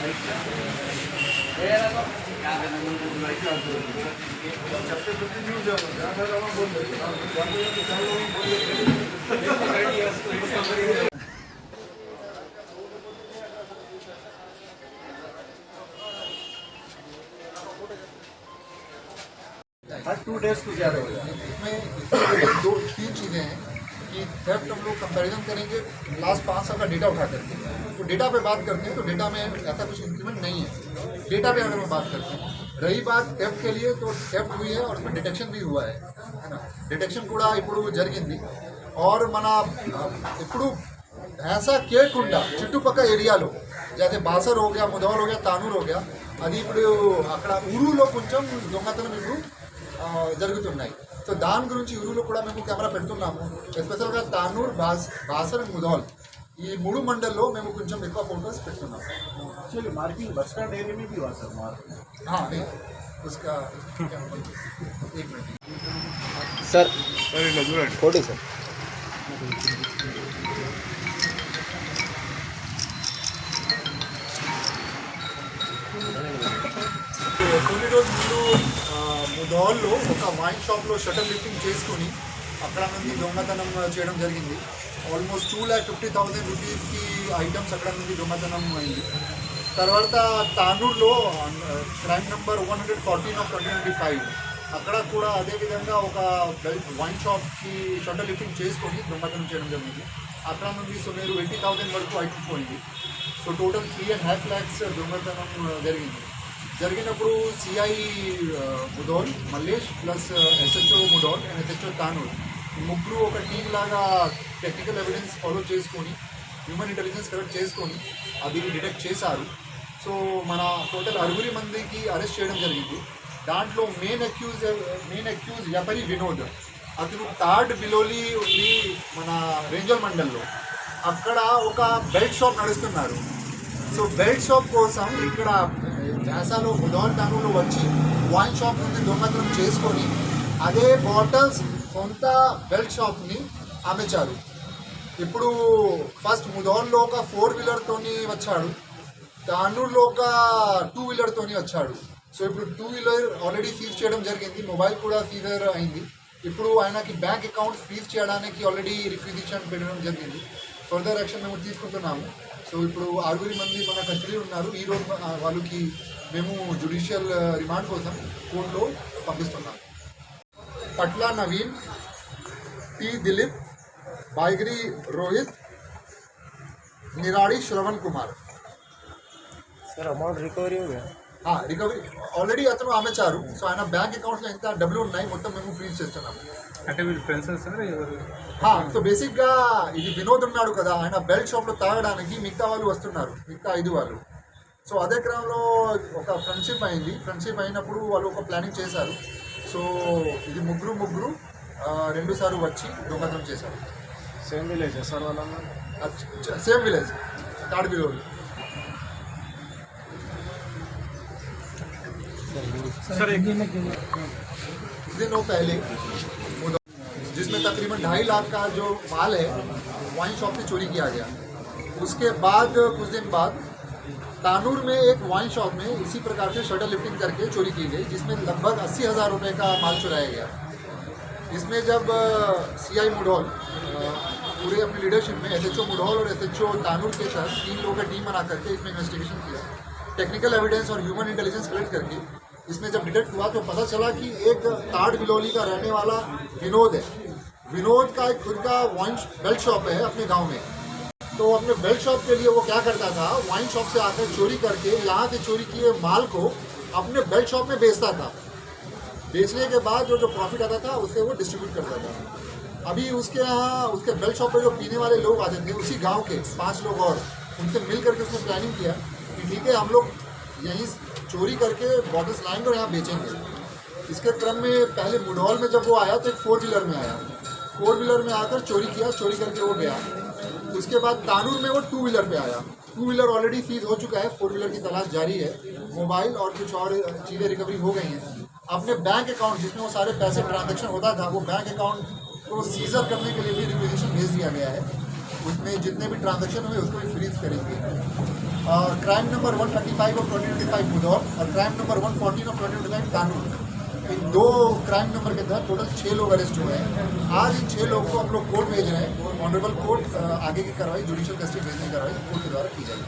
हर 2 days को ज़्यादा हो जाए। इसमें दो तीन चीज़ें हैं कि थेफ्ट हम लोग कंपैरिजन करेंगे लास्ट 5 साल का डेटा उठा करके, तो डेटा पे बात करते हैं तो डेटा में ऐसा कुछ इंक्रीमेंट नहीं है। डेटा पे अगर हम बात करते हैं, रही बात थेफ्ट के लिए, तो थेफ्ट हुई है और उसमें डिटेक्शन भी हुआ है ना। डिटेक्शन కూడా ఇప్పుడు జరిగింది और మన ఇప్పుడు ऐसा కేకుండా చుట్టుపక్కల ఏరియాలో जैसे बासर हो गया, मुधौल हो गया, तानूर हो गया, అది ఇప్పుడు అక్కడ ఊరులో కొంచెం దొంగతనం ఇప్పుడు జరుగుతున్నాయి. సో దాని గురించి ఊరులో కూడా మేము కెమెరా పెడుతున్నాము. ఎస్పెషల్గా తానూర్, బాసర్, ముధౌల్ ఈ 3 మండల్లో మేము కొంచెం ఎక్కువ ఫోటోస్ పెడుతున్నాము. Actually marking bus stand area में भी हुआ सर मार्किंग. हाँ नहीं उसका एक मिनट सर फोटो सर కొన్ని రోజుల ముందు ముధౌల్లో ఒక వైన్ షాప్లో షటర్ లిఫ్టింగ్ చేసుకుని అక్కడ నుండి దొంగతనం చేయడం జరిగింది. ఆల్మోస్ట్ 2,50,000 రూపీస్కి ఐటమ్స్ అక్కడ నుండి దొంగతనం అయింది. తర్వాత తానూరులో క్రైమ్ నెంబర్ 114 ఆఫ్ 2025 అక్కడ కూడా అదేవిధంగా ఒక వైన్ షాప్కి షటర్ లిఫ్టింగ్ చేసుకొని దొంగతనం చేయడం జరిగింది. అక్కడ నుండి సుమారు 80,000 వరకు ఐటమ్ పోయింది. సో టోటల్ 3.5 lakhs దొంగతనం జరిగినప్పుడు CI Mudhol Mallesh plus SHO Mudhol and SHO Tanur ముగ్గురు ఒక టీం లాగా టెక్నికల్ ఎవిడెన్స్ ఫాలో చేసుకొని హ్యూమన్ ఇంటెలిజెన్స్ కలెక్ట్ చేసుకొని అది డిటెక్ట్ చేశారు. సో మన టోటల్ 6 మందికి అరెస్ట్ చేయడం జరిగింది. దాంట్లో మెయిన్ అక్యూజ్ వ్యాపారి వినోద్, అతను థర్డ్ బిలోలి ఉంది మన రేంజల్ మండల్లో. అక్కడ ఒక బెల్ట్ షాప్ నడుస్తున్నారు. సో బెల్ట్ షాప్ కోసం ఇక్కడ జాసాలో ముధౌల్ తానూరులో వచ్చి వైన్ షాప్ నుండి దొంగతనం చేసుకొని అదే బాటిల్స్ సొంత బెల్ట్ షాప్ని అమ్మేశారు. ఇప్పుడు ఫస్ట్ ముధౌల్లో ఒక 4-wheelerతోని వచ్చాడు, తానూరులో ఒక 2-wheelerతోని వచ్చాడు. సో ఇప్పుడు 2-wheeler ఆల్రెడీ సీజ్ చేయడం జరిగింది, మొబైల్ కూడా సీజర్ అయింది. ఇప్పుడు ఆయనకి బ్యాంక్ అకౌంట్ ఫ్రీజ్ చేయడానికి ఆల్రెడీ రిక్విజిషన్ పెట్టడం జరిగింది. ఫర్దర్ యాక్షన్ మేము తీసుకుంటున్నాము. సో ఇప్పుడు 6 మంది మన కస్టడీ ఉన్నారు. ఈరోజు వాళ్ళకి మేము జ్యుడిషియల్ రిమాండ్ కోసం కోర్టులో పంపిస్తున్నాము. పట్ల Naveen, T Dilip, बायगरी Rohit, निराड़ी Shravan Kumar. Sir amount recovery हो गया? हाँ रिकवरी ఆల్రెడీ అతను అమ్మేశారు. సో ఆయన బ్యాంక్ అకౌంట్స్లో ఎంత డబ్బులు ఉన్నాయి మొత్తం మేము ఫ్రీజ్ చేస్తున్నాము. అంటే వీళ్ళు ఫ్రెండ్స్ సార్ ఎవరు? సో బేసిక్గా ఇది వినోద్ ఉన్నాడు కదా, ఆయన బెల్ట్ షాప్లో తాగడానికి మిగతా వాళ్ళు వస్తున్నారు, మిగతా 5 వాళ్ళు. సో అదే క్రమంలో ఒక ఫ్రెండ్షిప్ అయింది. ఫ్రెండ్షిప్ అయినప్పుడు వాళ్ళు ఒక ప్లానింగ్ చేశారు. సో ఇది ముగ్గురు 2 సార్లు వచ్చి దొంగతనం చేశారు. सेम विलेज है सर वाला? Same village, third Biloli. Sir एक दिनों पहले जिसमें तकरीबन 2.5 लाख का जो माल है वाइन शॉप से चोरी किया गया. उसके बाद कुछ दिन बाद तानूर में एक वाइन शॉप में इसी प्रकार से शटर लिफ्टिंग करके चोरी की गई, जिसमें लगभग 80,000 रुपये का माल चुराया गया. इसमें जब सीआई मुधौल पूरे अपनी लीडरशिप में एसएचओ मुधौल और एसएचओ तानूर के साथ 3 लोगों का टीम बना करके इसमें इन्वेस्टिगेशन किया, टेक्निकल एविडेंस और ह्यूमन इंटेलिजेंस कलेक्ट करके इसमें जब डिटेक्ट हुआ तो पता चला कि एक ताड़ बिलोली का रहने वाला विनोद है. विनोद का एक खुद का वाइन बेल्ट शॉप है अपने गांव में. तो अपने बेल्ट शॉप के लिए वो क्या करता था, वाइन शॉप से आकर चोरी करके यहाँ से चोरी किए माल को अपने बेल्ट शॉप में बेचता था. बेचने के बाद जो प्रॉफिट आता था उसे वो डिस्ट्रीब्यूट करता था. अभी उसके यहाँ उसके बेल्ट शॉप पर जो पीने वाले लोग आते थे उसी गांव के 5 लोग और उनसे मिल करके उसने प्लानिंग किया कि ठीक है हम लोग यहीं चोरी करके बॉटल्स लाएंगे और यहाँ बेचेंगे. इसके क्रम में पहले मुधौल में जब वो आया तो एक 4-wheeler में आया. 4-wheeler में आकर चोरी किया, चोरी करके वो गया. उसके बाद तानूर में वो 2-wheeler पे आया. 2-wheeler ऑलरेडी सीज हो चुका है, 4-wheeler की तलाश जारी है. मोबाइल और कुछ और चीज़ें रिकवरी हो गई हैं. अपने बैंक अकाउंट जिसमें वो सारे पैसे ट्रांजेक्शन होता था वो बैंक अकाउंट को सीजर करने के लिए भी रिक्वेजिशन भेज दिया गया है. उसमें जितने भी ट्रांजेक्शन हुए उसको भी फ्रीज करेंगे. क्राइम नंबर 135 ऑफ 2025 मुदौल और क्राइम नंबर 114 ऑफ 2025 कानून। इन 2 क्राइम नंबर के तहत टोटल 6 लोग अरेस्ट हुए हैं। आज इन 6 लोगों को हम लोग कोर्ट भेज रहे हैं। ऑनरेबल कोर्ट आगे की कार्रवाई जुडिशियल कस्टडी भेजने की कार्रवाई कोर्ट के द्वारा की जाएगी।